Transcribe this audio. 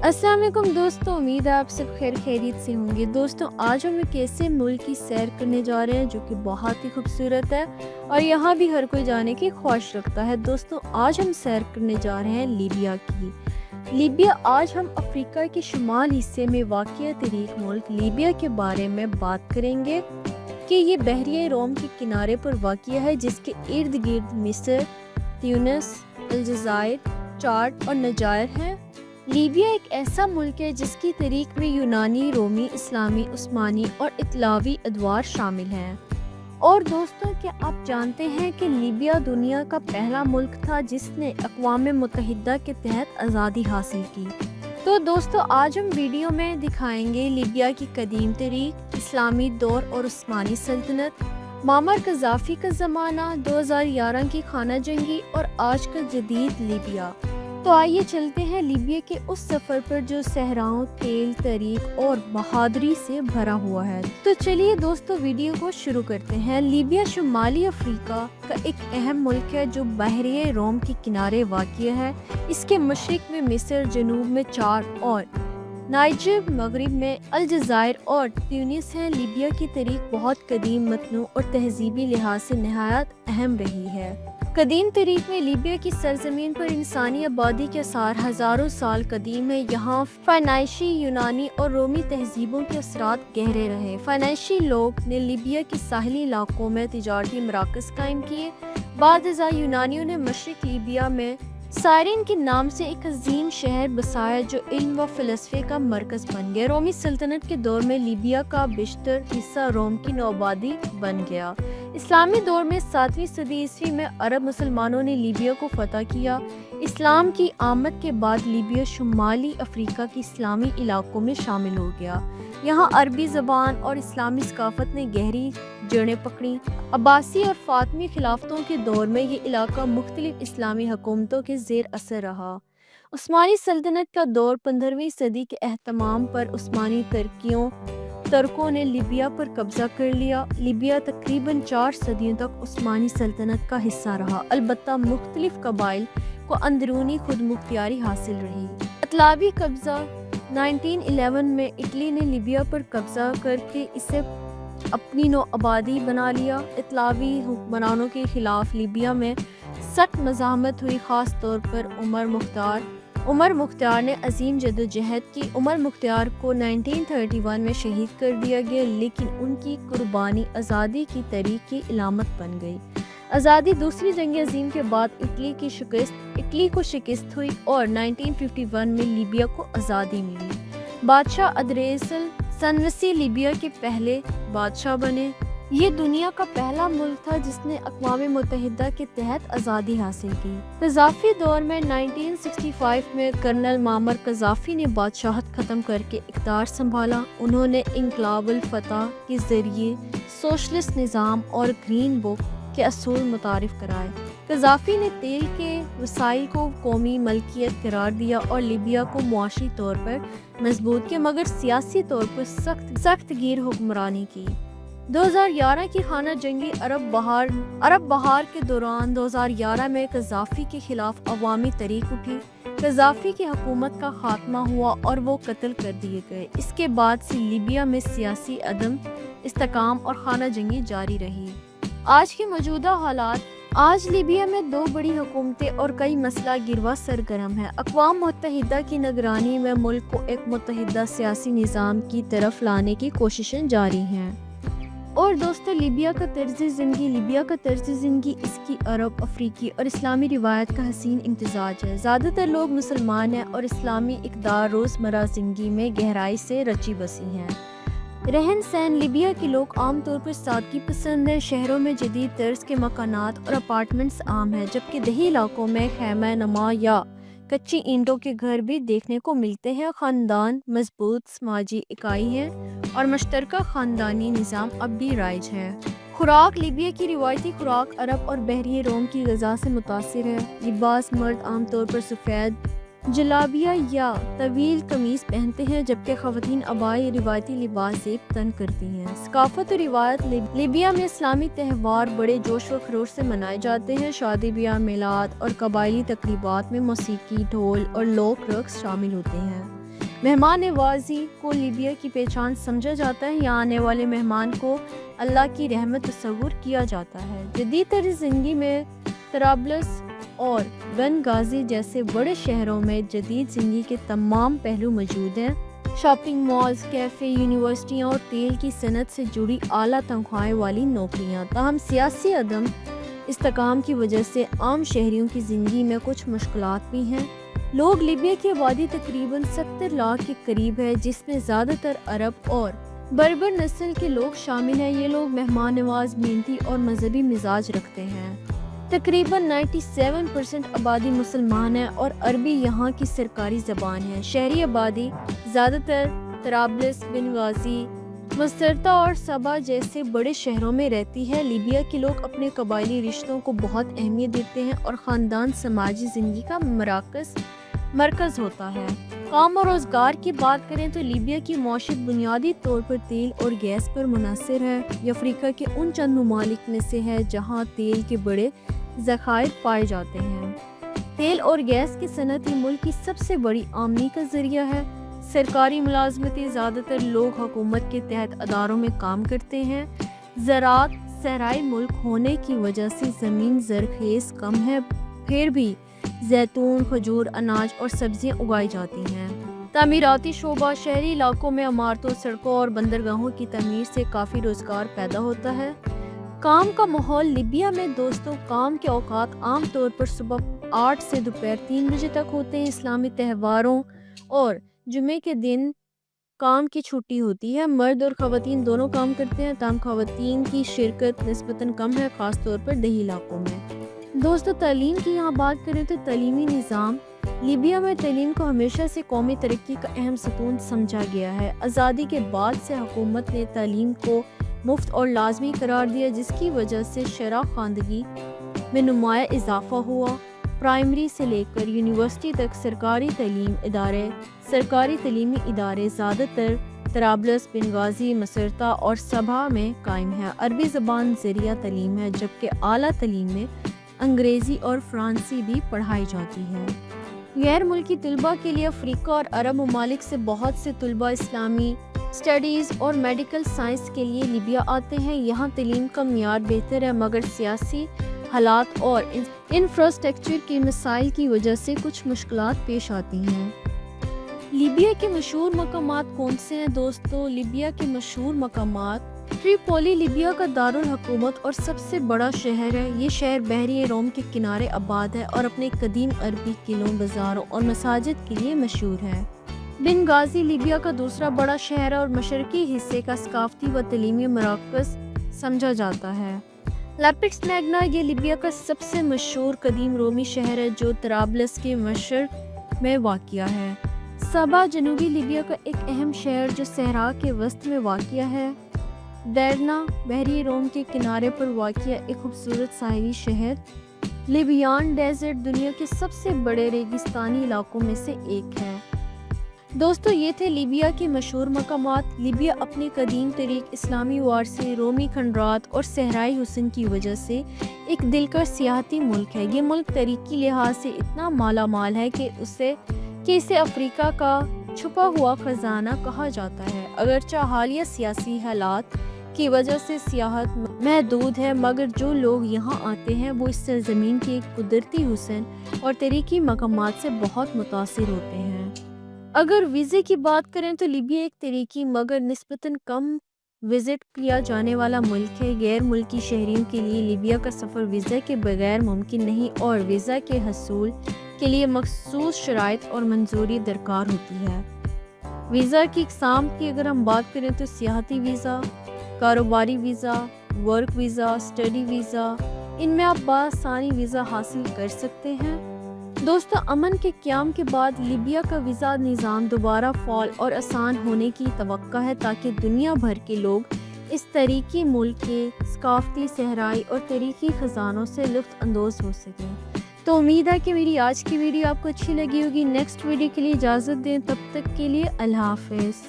السلام علیکم دوستوں، امید ہے آپ سب خیر خیریت سے ہوں گے۔ دوستوں، آج ہم ایک ایسے ملک کی سیر کرنے جا رہے ہیں جو کہ بہت ہی خوبصورت ہے اور یہاں بھی ہر کوئی جانے کی خواہش رکھتا ہے۔ دوستوں، آج ہم سیر کرنے جا رہے ہیں لیبیا کی۔ لیبیا، آج ہم افریقہ کے شمال حصے میں واقع طریق ملک لیبیا کے بارے میں بات کریں گے کہ یہ بحیرہ روم کے کنارے پر واقع ہے، جس کے ارد گرد مصر، تیونس، الجزائر، چاڈ اور نجائر ہیں۔ لیبیا ایک ایسا ملک ہے جس کی تاریخ میں یونانی، رومی، اسلامی، عثمانی اور اطلاوی ادوار شامل ہیں۔ اور دوستوں، کیا آپ جانتے ہیں کہ لیبیا دنیا کا پہلا ملک تھا جس نے اقوام متحدہ کے تحت آزادی حاصل کی؟ تو دوستوں، آج ہم ویڈیو میں دکھائیں گے لیبیا کی قدیم تاریخ، اسلامی دور اور عثمانی سلطنت، معمر قذافی کا زمانہ، 2011 کی خانہ جنگی اور آج کا جدید لیبیا۔ تو آئیے چلتے ہیں لیبیا کے اس سفر پر جو صحراؤں، تیل، تاریخ اور بہادری سے بھرا ہوا ہے۔ تو چلیے دوستو، ویڈیو کو شروع کرتے ہیں۔ لیبیا شمالی افریقہ کا ایک اہم ملک ہے جو بحیرہ روم کے کنارے واقع ہے۔ اس کے مشرق میں مصر، جنوب میں چاڈ اور نائجر، مغرب میں الجزائر اور تیونس ہیں۔ لیبیا کی تاریخ بہت قدیم، متنوع اور تہذیبی لحاظ سے نہایت اہم رہی ہے۔ قدیم تاریخ میں لیبیا کی سرزمین پر انسانی آبادی کے آثار ہزاروں سال قدیم ہے۔ یہاں فینائشی، یونانی اور رومی تہذیبوں کے اثرات گہرے رہے۔ فینائشی لوگ نے لیبیا کے ساحلی علاقوں میں تجارتی مراکز قائم کیے۔ بعد ازاں یونانیوں نے مشرق لیبیا میں سائرین کے نام سے ایک عظیم شہر بسایا جو علم و فلسفے کا مرکز بن گیا۔ رومی سلطنت کے دور میں لیبیا کا بیشتر حصہ روم کی نوآبادی بن گیا۔ اسلامی دور میں 7ویں صدی عیسوی میں عرب مسلمانوں نے لیبیا کو فتح کیا۔ اسلام کی آمد کے بعد لیبیا شمالی افریقہ کے اسلامی علاقوں میں شامل ہو گیا۔ یہاں عربی زبان اور اسلامی ثقافت نے گہری جڑیں پکڑیں۔ عباسی اور فاطمی خلافتوں کے دور میں یہ علاقہ مختلف اسلامی حکومتوں کے زیر اثر رہا۔ عثمانی سلطنت کا دور 15ویں صدی کے اختتام پر عثمانی ترکوں نے لیبیا پر قبضہ کر لیا۔ لیبیا تقریباً 4 صدیوں تک عثمانی سلطنت کا حصہ رہا، البتہ مختلف قبائل کو اندرونی خود مختاری حاصل رہی۔ اطلاوی قبضہ 1911 میں اٹلی نے لیبیا پر قبضہ کر کے اسے اپنی نو آبادی بنا لیا۔ اطلاوی حکمرانوں کے خلاف لیبیا میں سخت مزاحمت ہوئی، خاص طور پر عمر مختار نے عظیم جدوجہد کی۔ عمر مختار کو 1931 میں شہید کر دیا گیا، لیکن ان کی قربانی آزادی کی تاریخ کی علامت بن گئی۔ آزادی دوسری جنگ عظیم کے بعد اٹلی کو شکست ہوئی اور 1951 میں لیبیا کو آزادی ملی۔ بادشاہ ادریسل سنوسی لیبیا کے پہلے بادشاہ بنے۔ یہ دنیا کا پہلا ملک تھا جس نے اقوام متحدہ کے تحت آزادی حاصل کی۔ قذافی دور میں 1965 میں کرنل معمر قذافی نے بادشاہت ختم کر کے اقتدار سنبھالا۔ انہوں نے انقلاب الفتح کے ذریعے سوشلسٹ نظام اور گرین بک کے اصول متعارف کرائے۔ قذافی نے تیل کے وسائل کو قومی ملکیت قرار دیا اور لیبیا کو معاشی طور پر مضبوط کیا، مگر سیاسی طور پر سخت گیر حکمرانی کی۔ 2011 کی خانہ جنگی عرب بہار کے دوران 2011 میں قذافی کے خلاف عوامی تحریک اٹھی۔ قذافی کی حکومت کا خاتمہ ہوا اور وہ قتل کر دیے گئے۔ اس کے بعد سے لیبیا میں سیاسی عدم استحکام اور خانہ جنگی جاری رہی۔ آج کے موجودہ حالات: آج لیبیا میں 2 بڑی حکومتیں اور کئی مسلح گروا سرگرم ہیں۔ اقوام متحدہ کی نگرانی میں ملک کو ایک متحدہ سیاسی نظام کی طرف لانے کی کوششیں جاری ہیں۔ اور دوستو، لیبیا کا طرز زندگی اس کی عرب، افریقی اور اسلامی روایت کا حسین امتزاج ہے۔ زیادہ تر لوگ مسلمان ہیں اور اسلامی اقدار روزمرہ زندگی میں گہرائی سے رچی بسی ہیں۔ رہن سہن: لیبیا کے لوگ عام طور پر سادگی پسند ہیں۔ شہروں میں جدید طرز کے مکانات اور اپارٹمنٹس عام ہیں، جبکہ دیہی علاقوں میں خیمہ نما یا کچی اینٹوں کے گھر بھی دیکھنے کو ملتے ہیں۔ خاندان مضبوط سماجی اکائی ہیں اور مشترکہ خاندانی نظام اب بھی رائج ہے۔ خوراک: لیبیا کی روایتی خوراک عرب اور بحیرہ روم کی غذا سے متاثر ہے۔ لباس: مرد عام طور پر سفید جلابیہ یا طویل قمیص پہنتے ہیں، جبکہ خواتین عبائی روایتی لباس زیب تن کرتی ہیں۔ ثقافت و روایت: لیبیا میں اسلامی تہوار بڑے جوش و خروش سے منائے جاتے ہیں۔ شادی بیاہ، میلاد اور قبائلی تقریبات میں موسیقی، ڈھول اور لوک رقص شامل ہوتے ہیں۔ مہمان نوازی کو لیبیا کی پہچان سمجھا جاتا ہے، یہاں آنے والے مہمان کو اللہ کی رحمت تصور کیا جاتا ہے۔ جدید طرز زندگی میں طرابلس اور بنغازی جیسے بڑے شہروں میں جدید زندگی کے تمام پہلو موجود ہیں، شاپنگ مالز، کیفے، یونیورسٹیاں اور تیل کی صنعت سے جڑی اعلیٰ تنخواہیں والی نوکریاں۔ تاہم سیاسی عدم استحکام کی وجہ سے عام شہریوں کی زندگی میں کچھ مشکلات بھی ہیں۔ لوگ لیبیا کی آبادی تقریباً 70 لاکھ کے قریب ہے، جس میں زیادہ تر عرب اور بربر نسل کے لوگ شامل ہیں۔ یہ لوگ مہمان نواز، محنتی اور مذہبی مزاج رکھتے ہیں۔ تقریباً 97% آبادی مسلمان ہے اور عربی یہاں کی سرکاری زبان ہے۔ شہری آبادی زیادہ تر طرابلس، بنغازی، مسرتہ اور صبا جیسے بڑے شہروں میں رہتی ہے۔ لیبیا کے لوگ اپنے قبائلی رشتوں کو بہت اہمیت دیتے ہیں اور خاندان سماجی زندگی کا مرکز ہوتا ہے۔ کام اور روزگار کی بات کریں تو لیبیا کی معیشت بنیادی طور پر تیل اور گیس پر منحصر ہے۔ یہ افریقہ کے ان چند ممالک میں سے ہے جہاں تیل کے بڑے ذخائر پائے جاتے ہیں۔ تیل اور گیس کی صنعت ملک کی سب سے بڑی آمدنی کا ذریعہ ہے۔ سرکاری ملازمتیں، زیادہ تر لوگ حکومت کے تحت اداروں میں کام کرتے ہیں۔ زراعت، صحرائی ملک ہونے کی وجہ سے زمین زرخیز کم ہے، پھر بھی زیتون، کھجور، اناج اور سبزیاں اگائی جاتی ہیں۔ تعمیراتی شعبہ، شہری علاقوں میں عمارتوں، سڑکوں اور بندرگاہوں کی تعمیر سے کافی روزگار پیدا ہوتا ہے۔ کام کا ماحول لیبیا میں کام کے اوقات عام طور پر صبح 8 سے دوپہر 3 بجے تک ہوتے ہیں۔ اسلامی تہواروں اور جمعے کے دن کام کی چھٹی ہوتی ہے۔ مرد اور خواتین دونوں کام کرتے ہیں، تاہم خواتین کی شرکت نسبتاً کم ہے، خاص طور پر دیہی علاقوں میں۔ دوستو، تعلیم کی یہاں بات کریں تو تعلیمی نظام لیبیا میں تعلیم کو ہمیشہ سے قومی ترقی کا اہم ستون سمجھا گیا ہے۔ آزادی کے بعد سے حکومت نے تعلیم کو مفت اور لازمی قرار دیا، جس کی وجہ سے شرح خواندگی میں نمایاں اضافہ ہوا۔ پرائمری سے لے کر یونیورسٹی تک سرکاری تعلیمی ادارے زیادہ تر طرابلس، بنغازی، مسرتہ اور صبا میں قائم ہیں۔ عربی زبان ذریعہ تعلیم ہے، جبکہ اعلیٰ تعلیم میں انگریزی اور فرانسیسی بھی پڑھائی جاتی ہے۔ غیر ملکی طلباء کے لیے افریقہ اور عرب ممالک سے بہت سے طلباء اسلامی اسٹڈیز اور میڈیکل سائنس کے لیے لیبیا آتے ہیں۔ یہاں تعلیم کا معیار بہتر ہے، مگر سیاسی حالات اور انفراسٹرکچر کے مسائل کی وجہ سے کچھ مشکلات پیش آتی ہیں۔ لیبیا کے مشہور مقامات کون سے ہیں دوستو؟ لیبیا کے مشہور مقامات: ٹریپولی لیبیا کا دارالحکومت اور سب سے بڑا شہر ہے۔ یہ شہر بحیرہ روم کے کنارے آباد ہے اور اپنے قدیم عربی قلعوں، بازاروں اور مساجد کے لیے مشہور ہے۔ بنغازی لیبیا کا دوسرا بڑا شہر ہے اور مشرقی حصے کا ثقافتی و تعلیمی مرکز سمجھا جاتا ہے۔ لیپکس میگنا، یہ لیبیا کا سب سے مشہور قدیم رومی شہر ہے جو طرابلس کے مشرق میں واقع ہے۔ صبا، جنوبی لیبیا کا ایک اہم شہر جو صحرا کے وسط میں واقع ہے۔ دیرنا، بحیرہ روم کے کنارے پر واقع ایک خوبصورت ساحلی شہر۔ لیبیان ڈیزرٹ دنیا کے سب سے بڑے ریگستانی علاقوں میں سے ایک ہے۔ دوستو، یہ تھے لیبیا کے مشہور مقامات۔ لیبیا اپنی قدیم تاریخ، اسلامی ورثے، رومی کھنڈرات اور صحرائی حسن کی وجہ سے ایک دلکش سیاحتی ملک ہے۔ یہ ملک تاریخی لحاظ سے اتنا مالا مال ہے کہ اسے افریقہ کا چھپا ہوا خزانہ کہا جاتا ہے۔ اگرچہ حالیہ سیاسی حالات کی وجہ سے سیاحت محدود ہے، مگر جو لوگ یہاں آتے ہیں وہ اس سرزمین کے قدرتی حسن اور تاریخی مقامات سے بہت متاثر ہوتے ہیں۔ اگر ویزے کی بات کریں تو لیبیا ایک تاریخی مگر نسبتاً کم وزٹ کیا جانے والا ملک ہے۔ غیر ملکی شہریوں کے لیے لیبیا کا سفر ویزا کے بغیر ممکن نہیں اور ویزا کے حصول کے لیے مخصوص شرائط اور منظوری درکار ہوتی ہے۔ ویزا کی اقسام کی اگر ہم بات کریں تو سیاحتی ویزا، کاروباری visa, work visa, study visa, ان میں آپ بآسانی ویزا حاصل کر سکتے ہیں۔ دوستو، امن کے قیام کے بعد لیبیا کا ویزا نظام دوبارہ فعال اور آسان ہونے کی توقع ہے تاکہ دنیا بھر کے لوگ اس تاریخی ملک کے ثقافتی، صحرائی اور تاریخی خزانوں سے لطف اندوز ہو سکیں۔ تو امید ہے کہ میری آج کی ویڈیو آپ کو اچھی لگی ہوگی۔ نیکسٹ ویڈیو کے لیے اجازت دیں، تب تک کے لیے اللہ حافظ۔